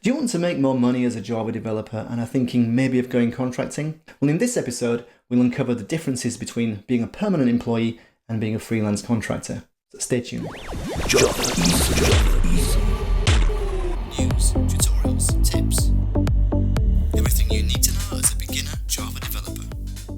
Do you want to make more money as a Java developer and are thinking maybe of going contracting? Well, in this episode, we'll uncover the differences between being a permanent employee and being a freelance contractor. So stay tuned. Java Easy. News, tutorials, tips. Everything you need to know as a beginner Java developer.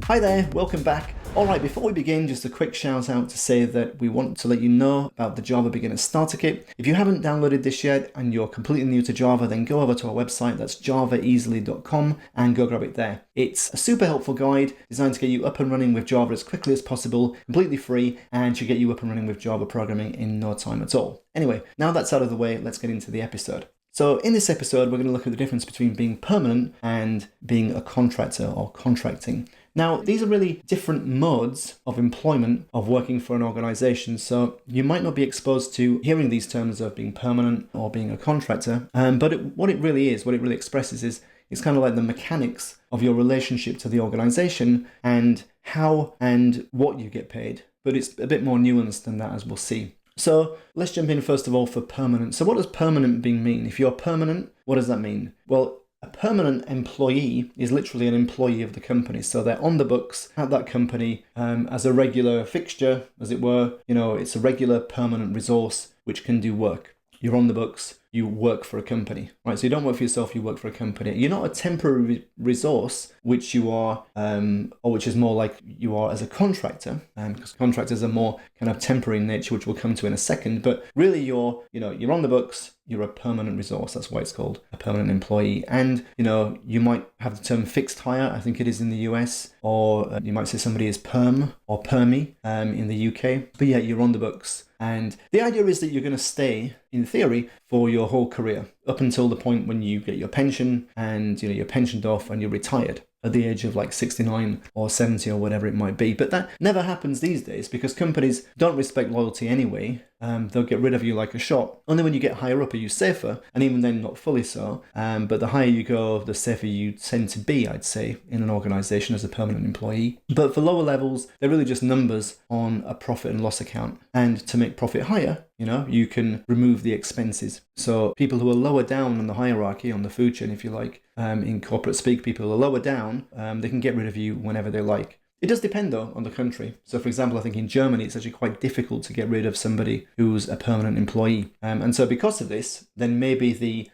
Hi there, welcome back. Alright, before we begin, just a quick shout out to say that we want to let you know about the Java Beginner Starter Kit. If you haven't downloaded this yet and you're completely new to Java, then go over to our website, that's javaeasily.com, and go grab it there. It's a super helpful guide designed to get you up and running with Java as quickly as possible, completely free, and should get you up and running with Java programming in no time at all. Anyway, now that's out of the way, let's get into the episode. So in this episode, we're going to look at the difference between being permanent and being a contractor or contracting. Now, these are really different modes of employment of working for an organization. So you might not be exposed to hearing these terms of being permanent or being a contractor. But what it really expresses is it's kind of like the mechanics of your relationship to the organization and how and what you get paid. But it's a bit more nuanced than that, as we'll see. So let's jump in first of all for permanent. So what does permanent mean? If you're permanent, what does that mean? Well, a permanent employee is literally an employee of the company. So they're on the books at that company as a regular fixture, as it were. You know, it's a regular permanent resource which can do work. You're on the books, you work for a company, right? So you don't work for yourself, you work for a company. You're not a temporary resource, which you are, or which is more like you are as a contractor, because contractors are more kind of temporary in nature, which we'll come to in a second. But really, you're on the books. You're a permanent resource. That's why it's called a permanent employee. And, you might have the term fixed hire, I think it is in the US, or you might say somebody is perm or permy in the UK. But yeah, you're on the books. And the idea is that you're going to stay, in theory, for your whole career, up until the point when you get your pension and, you're pensioned off and you're retired at the age of like 69 or 70 or whatever it might be. But that never happens these days because companies don't respect loyalty anyway. They'll get rid of you like a shot. Only when you get higher up are you safer, and even then not fully so. But the higher you go, the safer you tend to be, I'd say, in an organization as a permanent employee. But for lower levels, they're really just numbers on a profit and loss account. And to make profit higher, you can remove the expenses. So people who are lower down on the hierarchy, on the food chain, if you like, in corporate speak, people who are lower down, they can get rid of you whenever they like. It does depend, though, on the country. So, for example, I think in Germany, it's actually quite difficult to get rid of somebody who's a permanent employee. And so because of this, then maybe the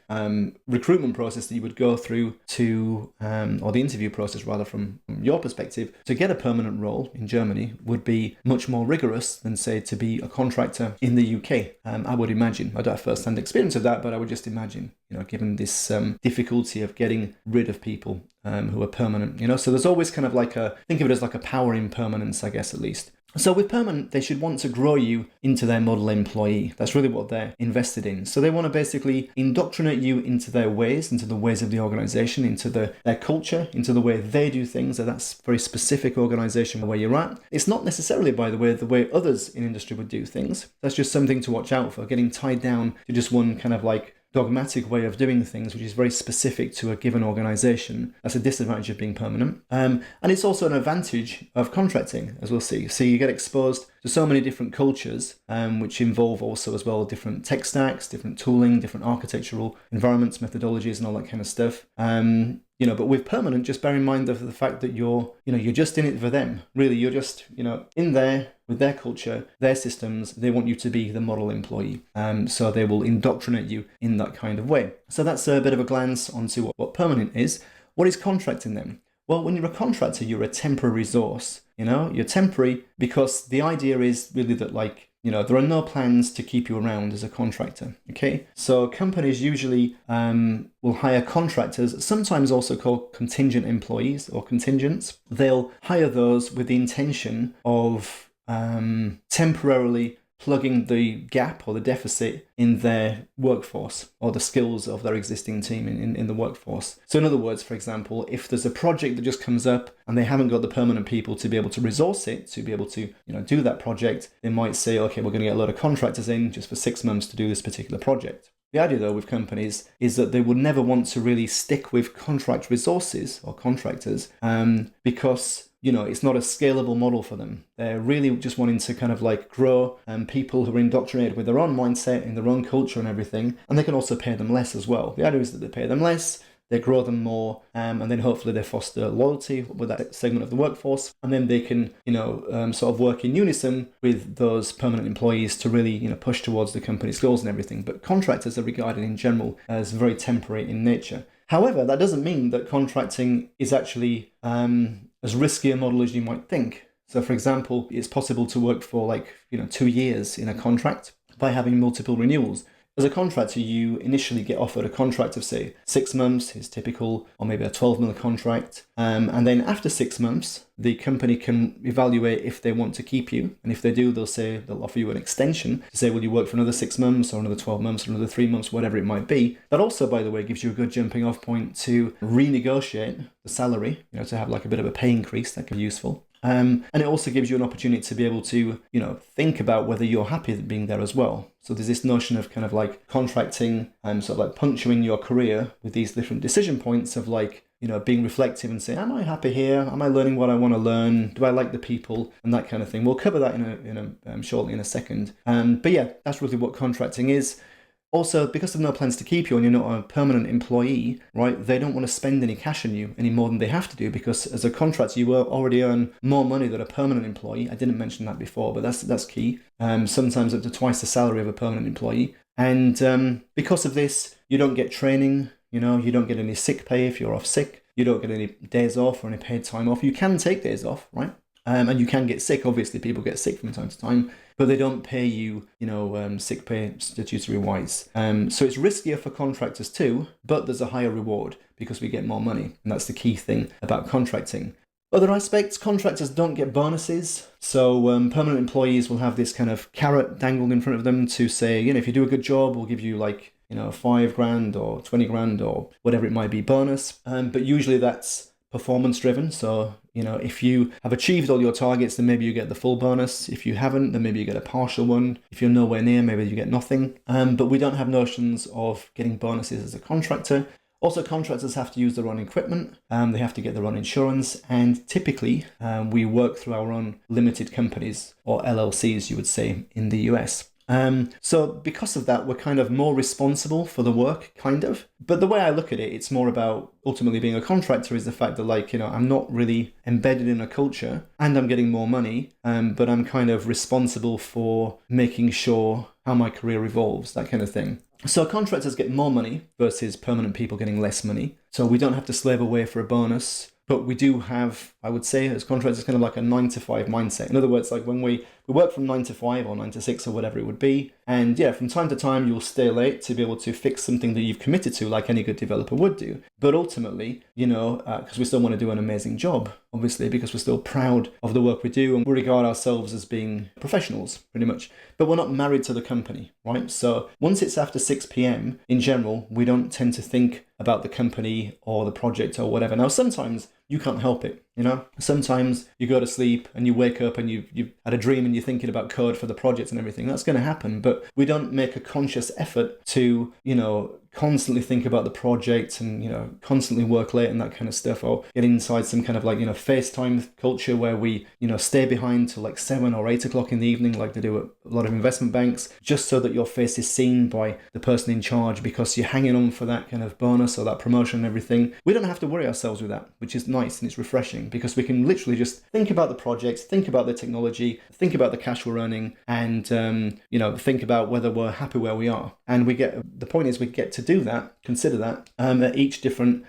recruitment process that you would go through to, or the interview process, rather, from your perspective, to get a permanent role in Germany would be much more rigorous than, say, to be a contractor in the UK. I would imagine. I don't have first-hand experience of that, but I would just imagine, given this difficulty of getting rid of people who are permanent, So there's always kind of think of it as like a power impermanence, I guess, at least. So with permanent, they should want to grow you into their model employee. That's really what they're invested in. So they want to basically indoctrinate you into their ways, into the ways of the organization, into their culture, into the way they do things. So that's a very specific organization where you're at. It's not necessarily, by the way others in industry would do things. That's just something to watch out for, getting tied down to just one kind of dogmatic way of doing things, which is very specific to a given organization. That's a disadvantage of being permanent. And it's also an advantage of contracting, as we'll see. So you get exposed to so many different cultures, which involve also as well different tech stacks, different tooling, different architectural environments, methodologies, and all that kind of stuff. But with permanent, just bear in mind the fact that you're just in it for them. Really, you're just, in there with their culture, their systems. They want you to be the model employee. So they will indoctrinate you in that kind of way. So that's a bit of a glance onto what permanent is. What is contracting then? Well, when you're a contractor, you're a temporary resource. You're temporary because the idea is really that there are no plans to keep you around as a contractor, okay? So companies usually will hire contractors, sometimes also called contingent employees or contingents. They'll hire those with the intention of temporarily plugging the gap or the deficit in their workforce or the skills of their existing team in the workforce. So in other words, for example, if there's a project that just comes up and they haven't got the permanent people to be able to resource it, to be able to do that project, they might say, okay, we're going to get a lot of contractors in just for 6 months to do this particular project. The idea, though, with companies is that they would never want to really stick with contract resources or contractors because it's not a scalable model for them. They're really just wanting to kind of like grow people who are indoctrinated with their own mindset and their own culture and everything. And they can also pay them less as well. The idea is that they pay them less, they grow them more, and then hopefully they foster loyalty with that segment of the workforce. And then they can, sort of work in unison with those permanent employees to really, push towards the company's goals and everything. But contractors are regarded in general as very temporary in nature. However, that doesn't mean that contracting is actually as risky a model as you might think. So, for example, it's possible to work for 2 years in a contract by having multiple renewals. As a contractor, you initially get offered a contract of, say, 6 months is typical, or maybe a 12-month contract. And then after 6 months, the company can evaluate if they want to keep you. And if they do, they'll offer you an extension to say, will you work for another 6 months or another 12 months or another 3 months, whatever it might be. That also, by the way, gives you a good jumping off point to renegotiate the salary, to have like a bit of a pay increase. That can be useful. And it also gives you an opportunity to be able to, think about whether you're happy being there as well. So there's this notion of kind of like contracting and sort of like puncturing your career with these different decision points of like, being reflective and saying, am I happy here? Am I learning what I want to learn? Do I like the people? And that kind of thing. We'll cover that shortly in a second. But yeah, that's really what contracting is. Also, because of no plans to keep you and you're not a permanent employee, right, they don't want to spend any cash on you any more than they have to do, because as a contractor, you will already earn more money than a permanent employee. I didn't mention that before, but that's key. Sometimes up to twice the salary of a permanent employee. And because of this, you don't get training, you don't get any sick pay if you're off sick. You don't get any days off or any paid time off. You can take days off, right? And you can get sick. Obviously, people get sick from time to time, but they don't pay you, sick pay statutory wise. So it's riskier for contractors too, but there's a higher reward because we get more money. And that's the key thing about contracting. Other aspects, contractors don't get bonuses. So permanent employees will have this kind of carrot dangled in front of them to say, if you do a good job, we'll give you $5,000 or 20 grand or whatever it might be bonus. But usually that's performance driven. So, if you have achieved all your targets, then maybe you get the full bonus. If you haven't, then maybe you get a partial one. If you're nowhere near, maybe you get nothing. But we don't have notions of getting bonuses as a contractor. Also, contractors have to use their own equipment. They have to get their own insurance. And typically, we work through our own limited companies, or LLCs, you would say, in the US. So because of that, we're kind of more responsible for the work, kind of. But the way I look at it, it's more about ultimately being a contractor is the fact that I'm not really embedded in a culture and I'm getting more money, but I'm kind of responsible for making sure how my career evolves, that kind of thing. So contractors get more money versus permanent people getting less money. So we don't have to slave away for a bonus. But we do have, I would say, as contractors, kind of like a 9 to 5 mindset. In other words, like when we work from 9 to 5 or 9 to 6 or whatever it would be. And yeah, from time to time, you'll stay late to be able to fix something that you've committed to, like any good developer would do. But ultimately, because we still want to do an amazing job, obviously, because we're still proud of the work we do and we regard ourselves as being professionals, pretty much. But we're not married to the company, right? So once it's after 6 p.m, in general, we don't tend to think about the company or the project or whatever. Now, sometimes you can't help it, Sometimes you go to sleep and you wake up and you've had a dream and you're thinking about code for the project and everything. That's going to happen. But we don't make a conscious effort to, constantly think about the project and, constantly work late and that kind of stuff, or get inside some kind of FaceTime culture where we, stay behind till 7 or 8 o'clock in the evening, like they do at a lot of investment banks, just so that your face is seen by the person in charge because you're hanging on for that kind of bonus or that promotion and everything. We don't have to worry ourselves with that, which is nice and it's refreshing because we can literally just think about the project, think about the technology, think about the cash we're earning, and, think about whether we're happy where we are. And the point is we get to do that, consider that, at each different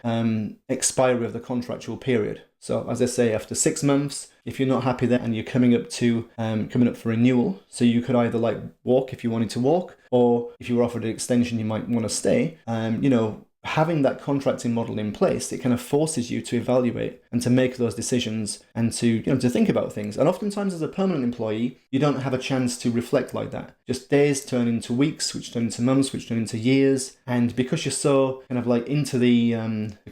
expiry of the contractual period. So as I say, after 6 months, if you're not happy there and you're coming up for renewal, so you could either walk if you wanted to walk, or if you were offered an extension, you might want to stay. Having that contracting model in place, it kind of forces you to evaluate and to make those decisions and to think about things. And oftentimes as a permanent employee, you don't have a chance to reflect like that. Just days turn into weeks, which turn into months, which turn into years. And because you're so kind of into the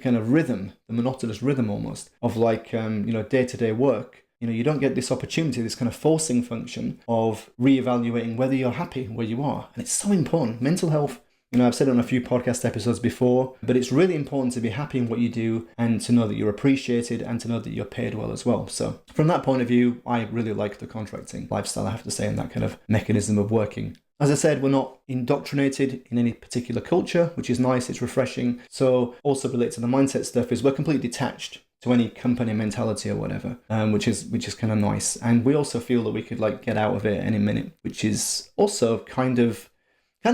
kind of rhythm, the monotonous rhythm almost of day-to-day work, you don't get this opportunity, this kind of forcing function of reevaluating whether you're happy where you are. And it's so important. Mental health You know, I've said it on a few podcast episodes before, but it's really important to be happy in what you do and to know that you're appreciated and to know that you're paid well as well. So from that point of view, I really like the contracting lifestyle, I have to say, and that kind of mechanism of working. As I said, we're not indoctrinated in any particular culture, which is nice, it's refreshing. So also related to the mindset stuff is we're completely detached to any company mentality or whatever, which is kind of nice. And we also feel that we could like get out of it any minute, which is also kind of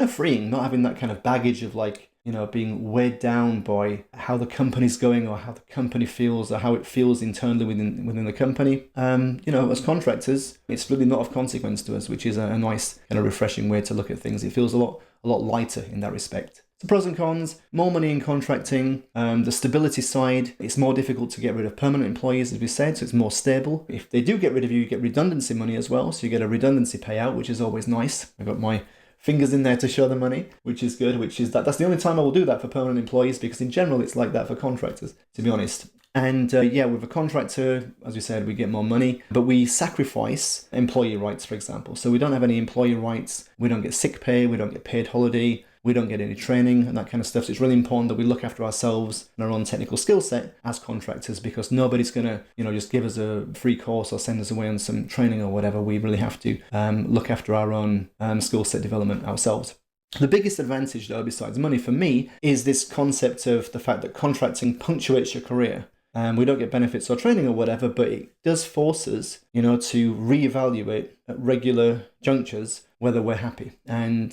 freeing, not having that kind of baggage of like, you know, being weighed down by how the company's going or how the company feels or how it feels internally within the company. You know, as contractors, it's really not of consequence to us, which is a nice kind of refreshing way to look at things. It feels a lot lighter in that respect. So pros and cons, more money in contracting, the stability side, it's more difficult to get rid of permanent employees, as we said, so it's more stable. If they do get rid of you, you get redundancy money as well, so you get a redundancy payout, which is always nice. I've got my fingers in there to show the money, which is good, that's the only time I will do that for permanent employees, because in general it's like that for contractors, to be honest. And with a contractor, as we said, we get more money, but we sacrifice employee rights, for example. So we don't have any employee rights, we don't get sick pay, we don't get paid holiday, we don't get any training and that kind of stuff. So it's really important that we look after ourselves and our own technical skill set as contractors, because nobody's going to, you know, just give us a free course or send us away on some training or whatever. We really have to look after our own skill set development ourselves. The biggest advantage, though, besides money for me, is this concept of the fact that contracting punctuates your career. We don't get benefits or training or whatever, but it does force us, you know, to reevaluate at regular junctures whether we're happy and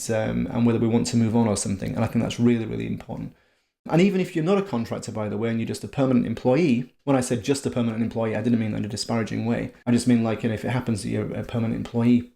whether we want to move on or something. And I think that's really, really important. And even if you're not a contractor, by the way, and you're just a permanent employee, when I said just a permanent employee, I didn't mean that in a disparaging way. I just mean like, you know, if it happens that you're a permanent employee,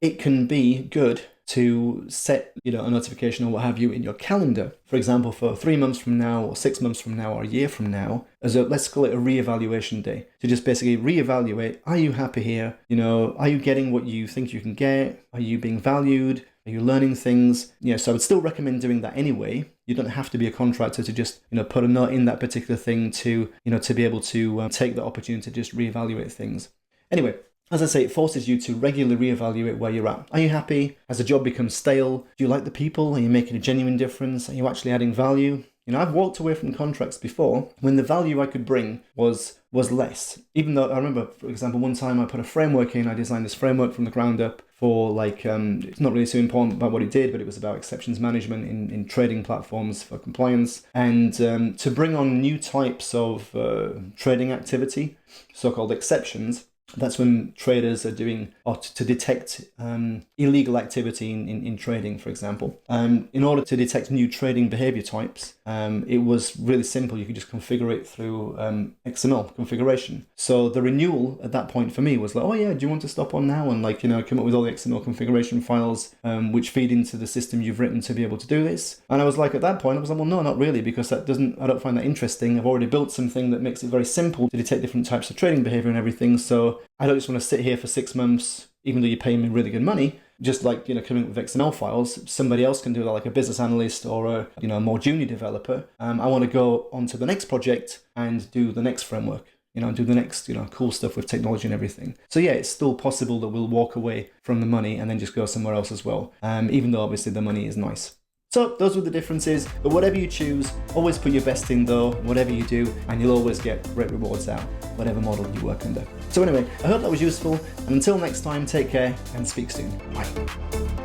it can be good to set, you know, a notification or what have you in your calendar. For example, for 3 months from now or 6 months from now or a year from now, as let's call it a reevaluation day, to just basically reevaluate, are you happy here? You know, are you getting what you think you can get? Are you being valued? Are you learning things? Yeah, so I would still recommend doing that anyway. You don't have to be a contractor to just, you know, put a note in that particular thing to, you know, to be able to take the opportunity to just reevaluate things. Anyway, as I say, it forces you to regularly reevaluate where you're at. Are you happy? Has the job become stale? Do you like the people? Are you making a genuine difference? Are you actually adding value? You know, I've walked away from contracts before when the value I could bring was less. Even though I remember, for example, one time I put a framework in, I designed this framework from the ground up for like, it's not really so important about what it did, but it was about exceptions management in trading platforms for compliance and to bring on new types of trading activity, so-called exceptions. That's when traders are doing, or to detect illegal activity in trading, for example. In order to detect new trading behavior types, it was really simple. You could just configure it through XML configuration. So the renewal at that point for me was like, oh yeah, do you want to stop on now? And like, you know, come up with all the XML configuration files which feed into the system you've written to be able to do this. And I was like, at that point, I was like, well, no, not really, because I don't find that interesting. I've already built something that makes it very simple to detect different types of trading behavior and everything. So I don't just want to sit here for 6 months, even though you're paying me really good money, just like, you know, coming up with XML files. Somebody else can do that, like a business analyst or a, you know, a more junior developer. I want to go on to the next project and do the next framework, you know, and do the next, you know, cool stuff with technology and everything. So yeah, it's still possible that we'll walk away from the money and then just go somewhere else as well, even though obviously the money is nice. So those were the differences, but whatever you choose, always put your best in though, whatever you do, and you'll always get great rewards out, whatever model you work under. So anyway, I hope that was useful, and until next time, take care and speak soon. Bye.